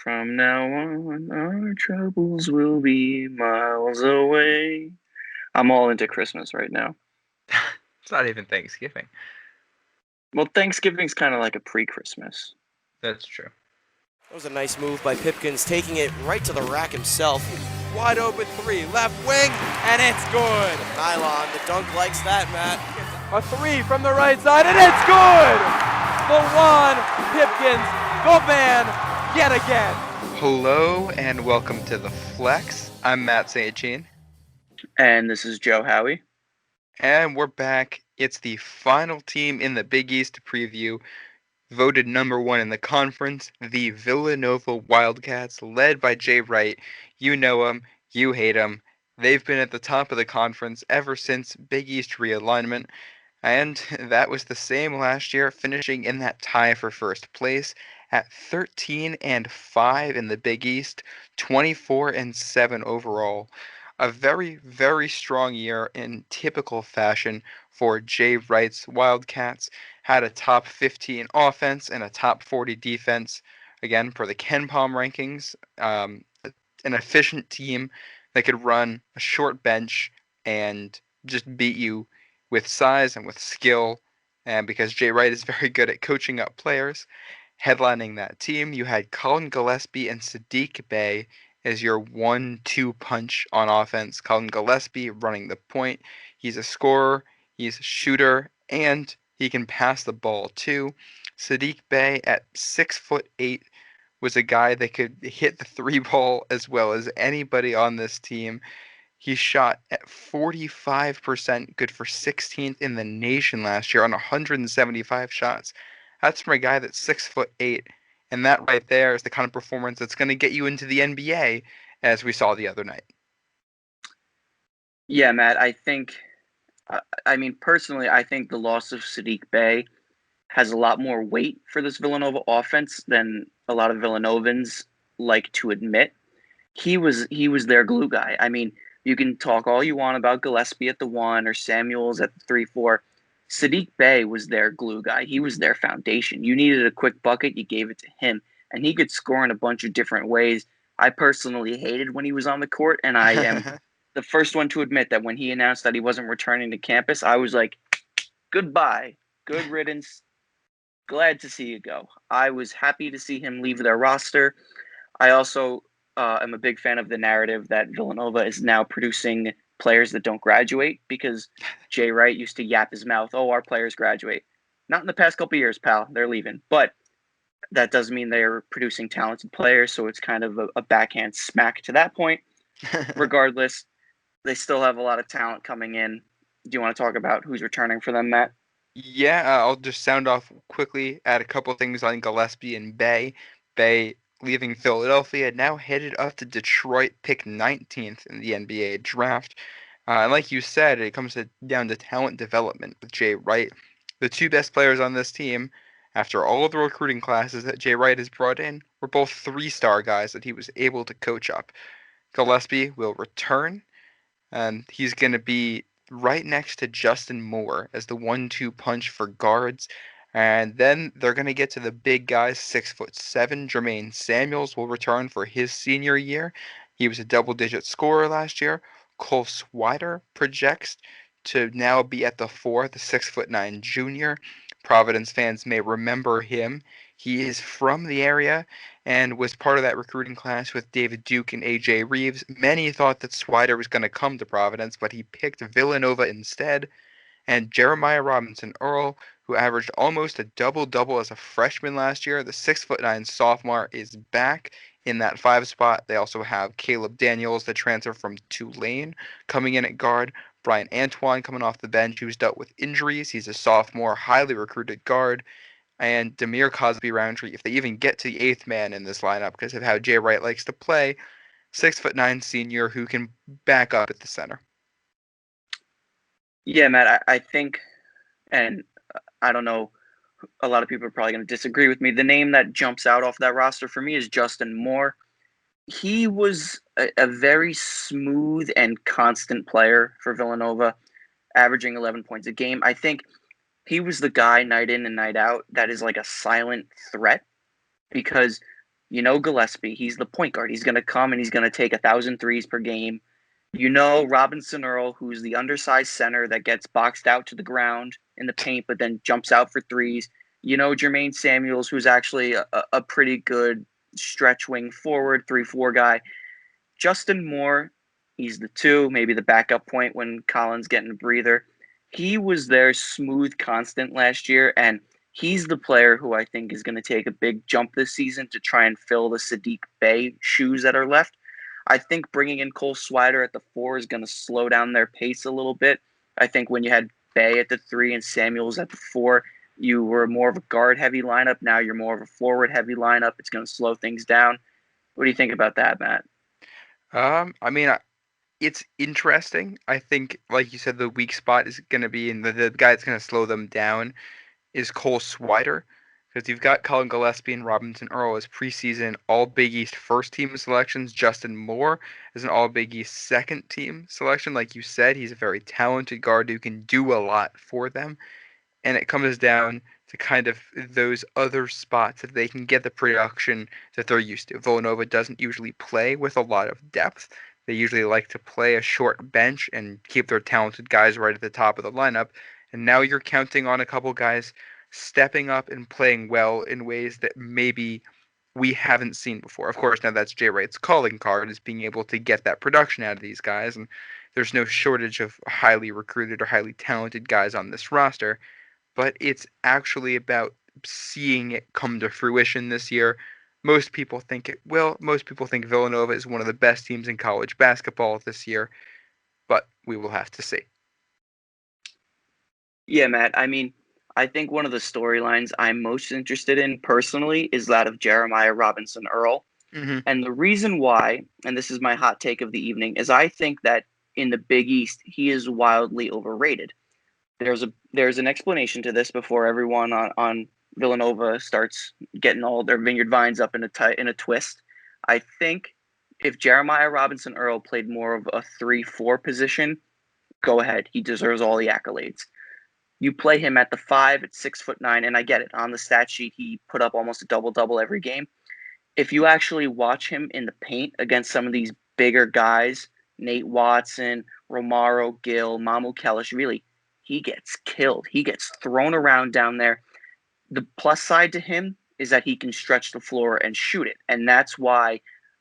From now on, our troubles will be miles away. I'm all into Christmas right now. It's not even Thanksgiving. Well, Thanksgiving's kind of like a pre-Christmas. That's true. That was a nice move by Pipkins, taking it right to the rack himself. Wide open three, left wing, and it's good. Nylon, the dunk likes that, Matt. A three from the right side, and it's good! The one, Pipkins, the man, yet again. Hello and welcome to The Flex. I'm Matt St. Jean. And this is Joe Howie. And we're back. It's the final team in the Big East to preview. Voted number one in the conference, the Villanova Wildcats, led by Jay Wright. You know him, you hate him. They've been at the top of the conference ever since Big East realignment, and that was the same last year, finishing in that tie for first place at 13-5 in the Big East, 24-7 overall. A very, very strong year in typical fashion for Jay Wright's Wildcats. Had a top 15 offense and a top 40 defense. Again, for the Ken Palm rankings, an efficient team that could run a short bench and just beat you with size and with skill. And because Jay Wright is very good at coaching up players, headlining that team, you had Colin Gillespie and Saddiq Bey as your 1-2 punch on offense. Colin Gillespie running the point. He's a scorer, he's a shooter, and he can pass the ball too. Saddiq Bey at 6'8" was a guy that could hit the three ball as well as anybody on this team. He shot at 45%, good for 16th in the nation last year on 175 shots. That's from a guy that's 6'8", and that right there is the kind of performance that's going to get you into the NBA, as we saw the other night. Yeah, Matt, personally, I think the loss of Saddiq Bey has a lot more weight for this Villanova offense than a lot of Villanovans like to admit. He was their glue guy. I mean, you can talk all you want about Gillespie at the 1 or Samuels at the 3-4. Saddiq Bey was their glue guy. He was their foundation. You needed a quick bucket, you gave it to him, and he could score in a bunch of different ways. I personally hated when he was on the court, and I am the first one to admit that when he announced that he wasn't returning to campus, I was like, goodbye, good riddance, glad to see you go. I was happy to see him leave their roster. I also am a big fan of the narrative that Villanova is now producing players that don't graduate, because Jay Wright used to yap his mouth, oh, our players graduate. Not in the past couple of years, pal. They're leaving. But that doesn't mean they're producing talented players, so it's kind of a backhand smack to that point. Regardless, they still have a lot of talent coming in. Do you want to talk about who's returning for them, Matt? Yeah, I'll just sound off quickly at a couple things on Gillespie and Bey. Bey leaving Philadelphia, now headed up to Detroit, picked 19th in the NBA draft. And like you said, it comes down to talent development with Jay Wright. The two best players on this team, after all of the recruiting classes that Jay Wright has brought in, were both three-star guys that he was able to coach up. Gillespie will return, and he's going to be right next to Justin Moore as the 1-2 punch for guards. And then they're going to get to the big guys, 6'7". Jermaine Samuels will return for his senior year. He was a double-digit scorer last year. Cole Swider projects to now be at the 4, the 6'9" junior. Providence fans may remember him. He is from the area and was part of that recruiting class with David Duke and A.J. Reeves. Many thought that Swider was going to come to Providence, but he picked Villanova instead. And Jeremiah Robinson Earl, who averaged almost a double-double as a freshman last year, the 6'9" sophomore, is back in that 5 spot. They also have Caleb Daniels, the transfer from Tulane, coming in at guard. Brian Antoine coming off the bench, who's dealt with injuries. He's a sophomore, highly recruited guard. And Demir Cosby Roundtree, if they even get to the 8th man in this lineup because of how Jay Wright likes to play, 6'9" senior who can back up at the center. Yeah, Matt, I think, and I don't know, a lot of people are probably going to disagree with me. The name that jumps out off that roster for me is Justin Moore. He was a very smooth and constant player for Villanova, averaging 11 points a game. I think he was the guy night in and night out that is like a silent threat, because You know Gillespie, he's the point guard. He's going to come and he's going to take 1,000 threes per game. You know Robinson Earl, who's the undersized center that gets boxed out to the ground in the paint, but then jumps out for threes. You know Jermaine Samuels, who's actually a pretty good stretch wing forward, 3-4 guy. Justin Moore, he's the 2, maybe the backup point when Collins getting a breather. He was their smooth constant last year, and he's the player who I think is going to take a big jump this season to try and fill the Saddiq Bey shoes that are left. I think bringing in Cole Swider at the 4 is going to slow down their pace a little bit. I think when you had Bey at the 3 and Samuels at the 4, you were more of a guard-heavy lineup. Now you're more of a forward-heavy lineup. It's going to slow things down. What do you think about that, Matt? I mean, it's interesting. I think, like you said, the weak spot is going to be, and the guy that's going to slow them down is Cole Swider, because you've got Colin Gillespie and Robinson Earl as preseason All Big East first team selections. Justin Moore is an All Big East second team selection. Like you said, he's a very talented guard who can do a lot for them. And it comes down to kind of those other spots that they can get the production that they're used to. Villanova doesn't usually play with a lot of depth. They usually like to play a short bench and keep their talented guys right at the top of the lineup. And now you're counting on a couple guys stepping up and playing well in ways that maybe we haven't seen before. Of course, now that's Jay Wright's calling card, is being able to get that production out of these guys. And there's no shortage of highly recruited or highly talented guys on this roster, but it's actually about seeing it come to fruition this year. Most people think it will. Most people think Villanova is one of the best teams in college basketball this year, but we will have to see. Yeah, Matt. I mean, I think one of the storylines I'm most interested in personally is that of Jeremiah Robinson Earl. Mm-hmm. And the reason why, and this is my hot take of the evening, is I think that in the Big East, he is wildly overrated. There's an explanation to this before everyone on Villanova starts getting all their vineyard vines up in a twist. I think if Jeremiah Robinson Earl played more of a 3-4 position, go ahead. He deserves all the accolades. You play him at the 5 at 6'9", and I get it. On the stat sheet, he put up almost a double-double every game. If you actually watch him in the paint against some of these bigger guys, Nate Watson, Romaro, Gill, Mamu Kelishvili, he gets killed. He gets thrown around down there. The plus side to him is that he can stretch the floor and shoot it, and that's why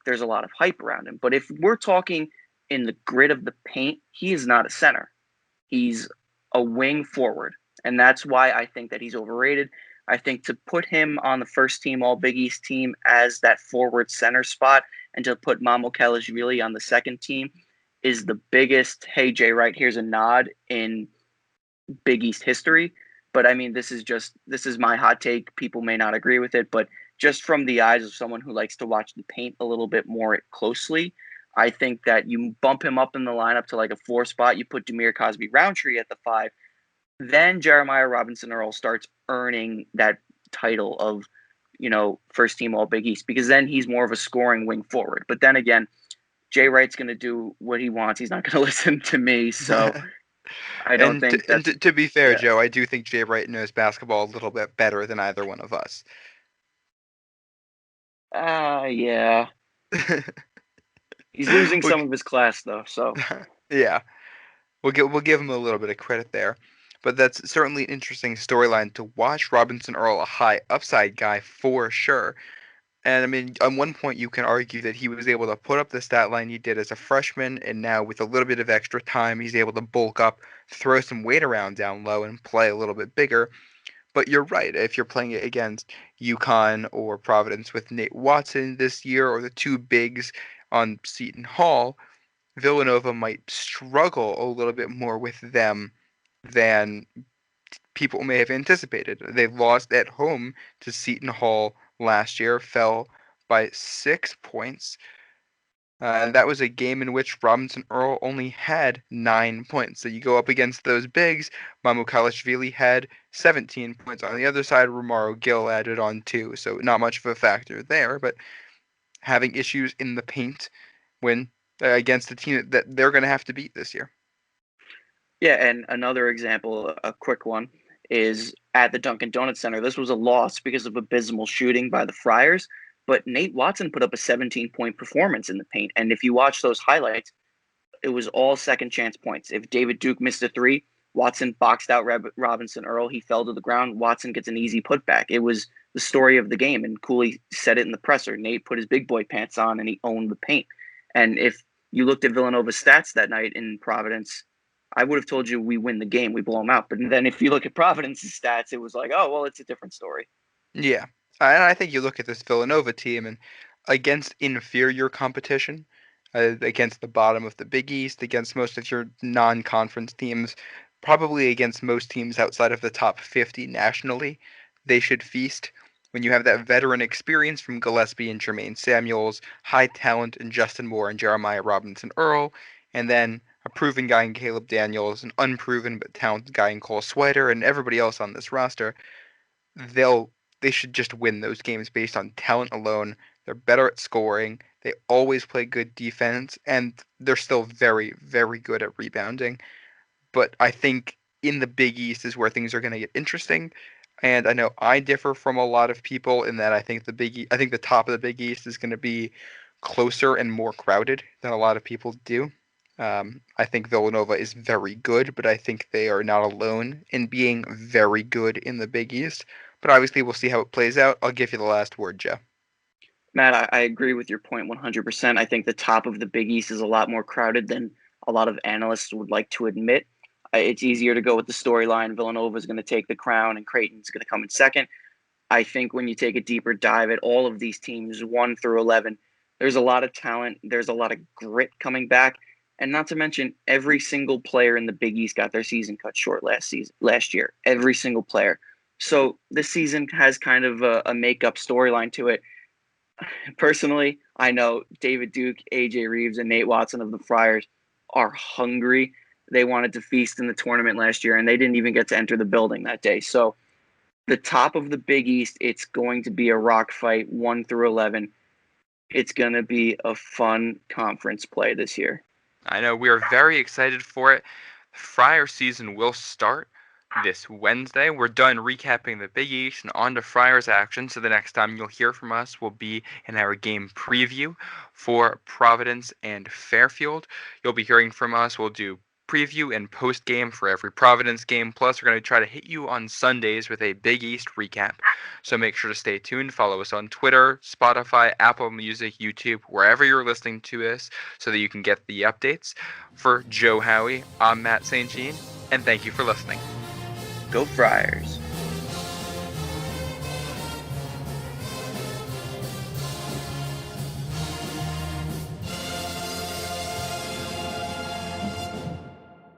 there's a lot of hype around him. But if we're talking in the grid of the paint, he is not a center. He's a wing forward, and that's why I think that he's overrated. I think to put him on the first team All Big East team as that forward center spot and to put Mamu Kelishvili on the second team is the biggest, hey, Jay Wright, here's a nod in Big East history. But I mean, this is my hot take. People may not agree with it, but just from the eyes of someone who likes to watch the paint a little bit more closely, I think that you bump him up in the lineup to like a 4 spot. You put Demir Cosby Roundtree at the 5. Then Jeremiah Robinson Earl starts earning that title of, first team All Big East, because then he's more of a scoring wing forward. But then again, Jay Wright's going to do what he wants. He's not going to listen to me. So I don't think that. And to be fair, yeah. Joe, I do think Jay Wright knows basketball a little bit better than either one of us. Yeah. He's losing some of his class though. So yeah, we'll give him a little bit of credit there. But that's certainly an interesting storyline to watch. Robinson Earl, a high upside guy for sure. And I mean, on one point, you can argue that he was able to put up the stat line he did as a freshman, and now with a little bit of extra time, he's able to bulk up, throw some weight around down low, and play a little bit bigger. But you're right. If you're playing it against UConn or Providence with Nate Watson this year, or the two bigs on Seton Hall, Villanova might struggle a little bit more with them than people may have anticipated. They lost at home to Seton Hall last year, fell by 6 points. And that was a game in which Robinson Earl only had 9 points. So you go up against those bigs. Mamu Kalashvili had 17 points. On the other side, Romaro Gill added on 2. So not much of a factor there. But having issues in the paint when against a team that they're going to have to beat this year. Yeah, and another example, a quick one, is at the Dunkin' Donuts Center. This was a loss because of abysmal shooting by the Friars, but Nate Watson put up a 17-point performance in the paint. And if you watch those highlights, it was all second chance points. If David Duke missed a three, Watson boxed out Robinson Earl. He fell to the ground. Watson gets an easy putback. It was the story of the game. And Cooley said it in the presser. Nate put his big boy pants on and he owned the paint. And if you looked at Villanova's stats that night in Providence, I would have told you we win the game. We blow them out. But then if you look at Providence's stats, it was like, oh, well, it's a different story. Yeah. And I think you look at this Villanova team and against inferior competition, against the bottom of the Big East, against most of your non-conference teams, probably against most teams outside of the top 50 nationally, they should feast. When you have that veteran experience from Gillespie and Jermaine Samuels, high talent in Justin Moore and Jeremiah Robinson Earl, and then a proven guy in Caleb Daniels, an unproven but talented guy in Cole Swider, and everybody else on this roster, they should just win those games based on talent alone. They're better at scoring. They always play good defense, and they're still very, very good at rebounding. But I think in the Big East is where things are going to get interesting. And I know I differ from a lot of people in that I think I think the top of the Big East is going to be closer and more crowded than a lot of people do. I think Villanova is very good, but I think they are not alone in being very good in the Big East. But obviously, we'll see how it plays out. I'll give you the last word, Joe. Matt, I agree with your point 100%. I think the top of the Big East is a lot more crowded than a lot of analysts would like to admit. It's easier to go with the storyline. Villanova is going to take the crown and Creighton's going to come in second. I think when you take a deeper dive at all of these teams, 1 through 11, there's a lot of talent. There's a lot of grit coming back. And not to mention, every single player in the Big East got their season cut short last year. Every single player. So this season has kind of a make-up storyline to it. Personally, I know David Duke, AJ Reeves, and Nate Watson of the Friars are hungry. They wanted to feast in the tournament last year, and they didn't even get to enter the building that day. So the top of the Big East, it's going to be a rock fight, 1 through 11. It's going to be a fun conference play this year. I know we are very excited for it. Friar season will start this Wednesday. We're done recapping the Big East and on to Friars action. So the next time you'll hear from us will be in our game preview for Providence and Fairfield. You'll be hearing from us. We'll do preview and post game for every Providence game. Plus, we're going to try to hit you on Sundays with a Big East recap. So make sure to stay tuned. Follow us on Twitter, Spotify, Apple Music, YouTube, wherever you're listening to us so that you can get the updates. For Joe Howie, I'm Matt St. Jean, and thank you for listening. Go Friars.